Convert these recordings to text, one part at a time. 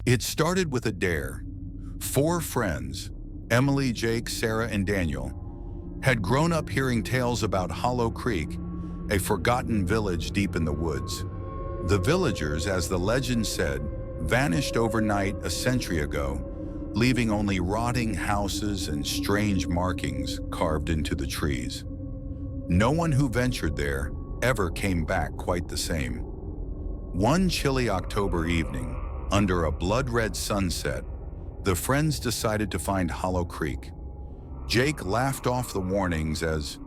It started with a dare. Four friends, Emily, Jake, Sarah, and Daniel, had grown up hearing tales about Hollow Creek, a forgotten village deep in the woods. The villagers, as the legend said, vanished overnight a century ago, leaving only rotting houses and strange markings carved into the trees. No one who ventured there ever came back quite the same. One chilly October evening, under a blood-red sunset, the friends decided to find Hollow Creek. Jake laughed off the warnings as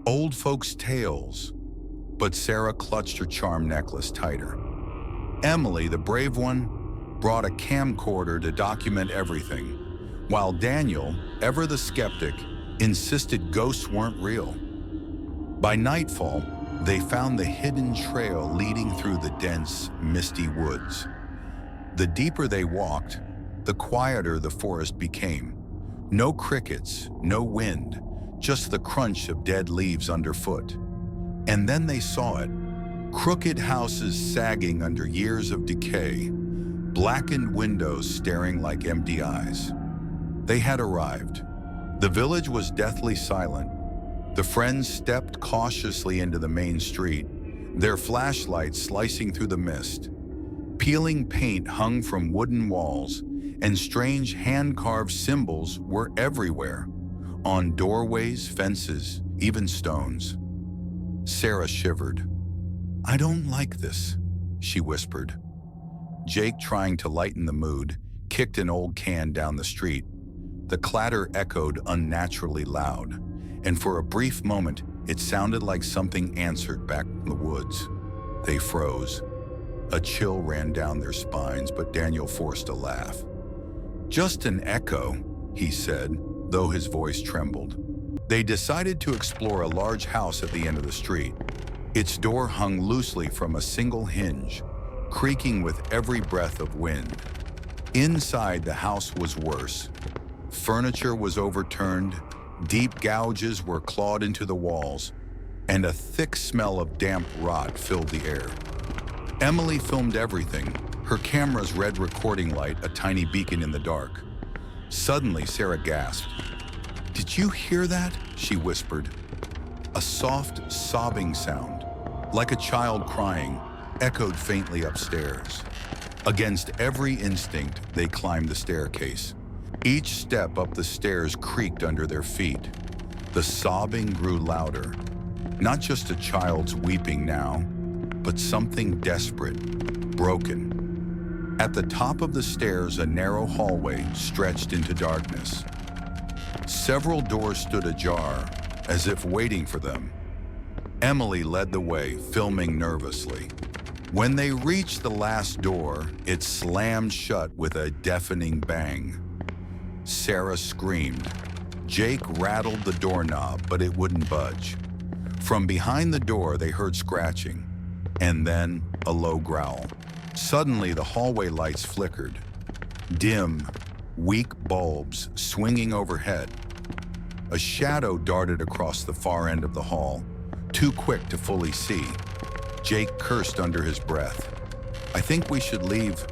old folks' tales, but Sarah clutched her charm necklace tighter. Emily, the brave one, brought a camcorder to document everything, while Daniel, ever the skeptic, insisted ghosts weren't real. By nightfall, they found the hidden trail leading through the dense, misty woods. The deeper they walked, the quieter the forest became. No crickets, no wind, just the crunch of dead leaves underfoot. And then they saw it. Crooked houses sagging under years of decay, blackened windows staring like empty eyes. They had arrived. The village was deathly silent. The friends stepped cautiously into the main street, their flashlights slicing through the mist. Peeling paint hung from wooden walls, and strange hand-carved symbols were everywhere, on doorways, fences, even stones. Sarah shivered. "I don't like this," she whispered. Jake, trying to lighten the mood, kicked an old can down the street. The clatter echoed unnaturally loud, and for a brief moment, it sounded like something answered back from the woods. They froze. A chill ran down their spines, but Daniel forced a laugh. "Just an echo," he said, though his voice trembled. They decided to explore a large house at the end of the street. Its door hung loosely from a single hinge, creaking with every breath of wind. Inside, the house was worse. Furniture was overturned, deep gouges were clawed into the walls, and a thick smell of damp rot filled the air. Emily filmed everything, her camera's red recording light a tiny beacon in the dark. Suddenly, Sarah gasped. "Did you hear that?" she whispered. A soft, sobbing sound, like a child crying, echoed faintly upstairs. Against every instinct, they climbed the staircase. Each step up the stairs creaked under their feet. The sobbing grew louder. Not just a child's weeping now, but something desperate, broken. At the top of the stairs, a narrow hallway stretched into darkness. Several doors stood ajar, as if waiting for them. Emily led the way, filming nervously. When they reached the last door, it slammed shut with a deafening bang. Sarah screamed. Jake rattled the doorknob, but it wouldn't budge. From behind the door, they heard scratching, and then a low growl. Suddenly, the hallway lights flickered. Dim, weak bulbs swinging overhead. A shadow darted across the far end of the hall, too quick to fully see. Jake cursed under his breath. "I think we should leave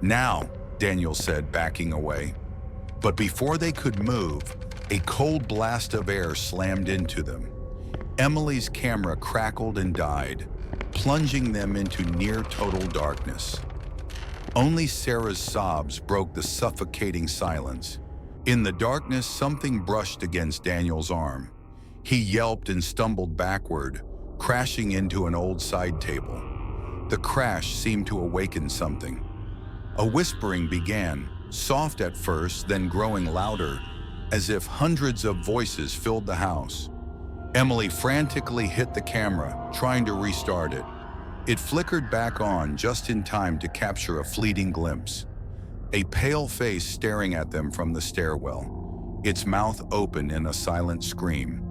now," Daniel said, backing away. But before they could move, a cold blast of air slammed into them. Emily's camera crackled and died, plunging them into near-total darkness. Only Sarah's sobs broke the suffocating silence. In the darkness, something brushed against Daniel's arm. He yelped and stumbled backward, crashing into an old side table. The crash seemed to awaken something. A whispering began, soft at first, then growing louder, as if hundreds of voices filled the house. Emily frantically hit the camera, trying to restart it. It flickered back on just in time to capture a fleeting glimpse. A pale face staring at them from the stairwell, its mouth open in a silent scream.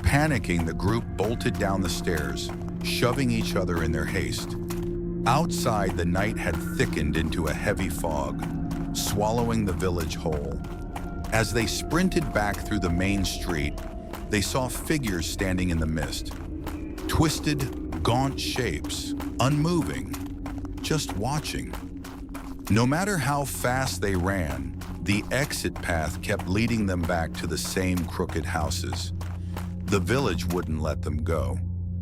Panicking, the group bolted down the stairs, shoving each other in their haste. Outside, the night had thickened into a heavy fog, swallowing the village whole. As they sprinted back through the main street, they saw figures standing in the mist. Twisted, gaunt shapes, unmoving, just watching. No matter how fast they ran, the exit path kept leading them back to the same crooked houses. The village wouldn't let them go.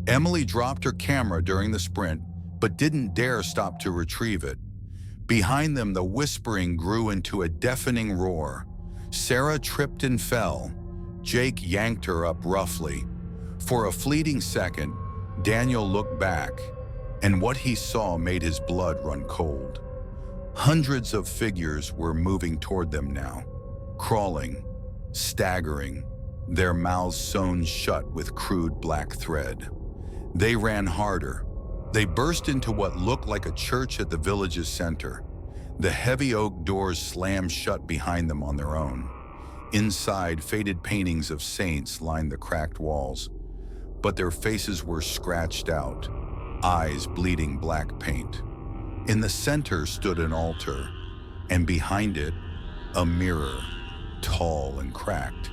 Emily dropped her camera during the sprint, but didn't dare stop to retrieve it. Behind them, the whispering grew into a deafening roar. Sarah tripped and fell. Jake yanked her up roughly. For a fleeting second, Daniel looked back, and what he saw made his blood run cold. Hundreds of figures were moving toward them now, crawling, staggering, their mouths sewn shut with crude black thread. They ran harder. They burst into what looked like a church at the village's center. The heavy oak doors slammed shut behind them on their own. Inside, faded paintings of saints lined the cracked walls, but their faces were scratched out, eyes bleeding black paint. In the center stood an altar, and behind it, a mirror, tall and cracked.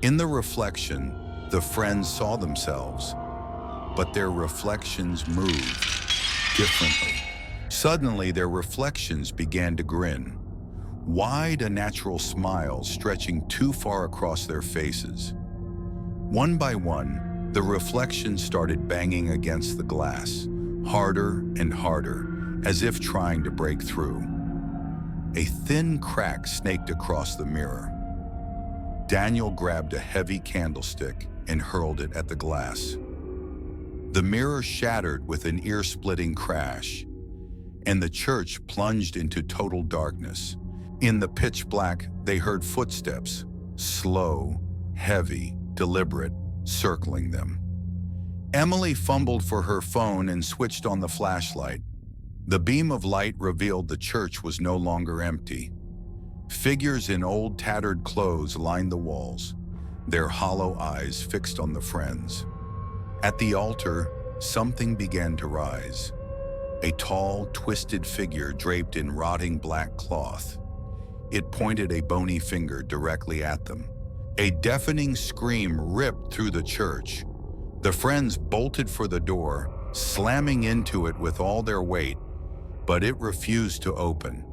In the reflection, the friends saw themselves, but their reflections moved differently. Suddenly, their reflections began to grin, wide, unnatural smiles stretching too far across their faces. One by one, the reflections started banging against the glass, harder and harder, as if trying to break through. A thin crack snaked across the mirror. Daniel grabbed a heavy candlestick and hurled it at the glass. The mirror shattered with an ear-splitting crash, and the church plunged into total darkness. In the pitch black, they heard footsteps, slow, heavy, deliberate, circling them. Emily fumbled for her phone and switched on the flashlight. The beam of light revealed the church was no longer empty. Figures in old tattered clothes lined the walls, their hollow eyes fixed on the friends. At the altar, something began to rise. A tall, twisted figure draped in rotting black cloth. It pointed a bony finger directly at them. A deafening scream ripped through the church. The friends bolted for the door, slamming into it with all their weight, but it refused to open.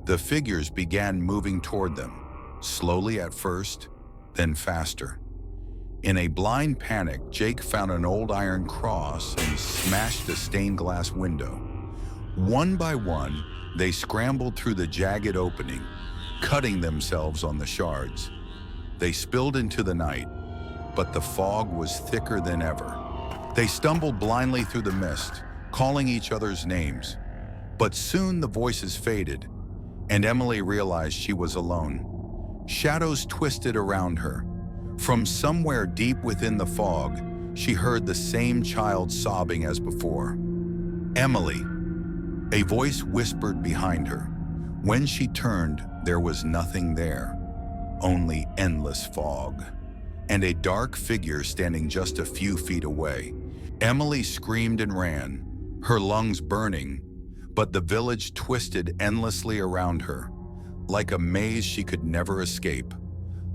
The figures began moving toward them, slowly at first, then faster. In a blind panic, Jake found an old iron cross and smashed a stained glass window. One by one, they scrambled through the jagged opening, cutting themselves on the shards. They spilled into the night, but the fog was thicker than ever. They stumbled blindly through the mist, calling each other's names. But soon the voices faded, and Emily realized she was alone. Shadows twisted around her. From somewhere deep within the fog, she heard the same child sobbing as before. "Emily," a voice whispered behind her. When she turned, there was nothing there, only endless fog, and a dark figure standing just a few feet away. Emily screamed and ran, her lungs burning, but the village twisted endlessly around her, like a maze she could never escape.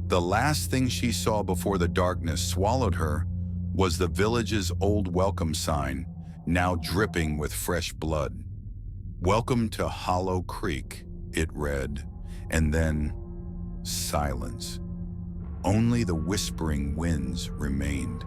The last thing she saw before the darkness swallowed her was the village's old welcome sign, now dripping with fresh blood. "Welcome to Hollow Creek," it read, and then silence. Only the whispering winds remained.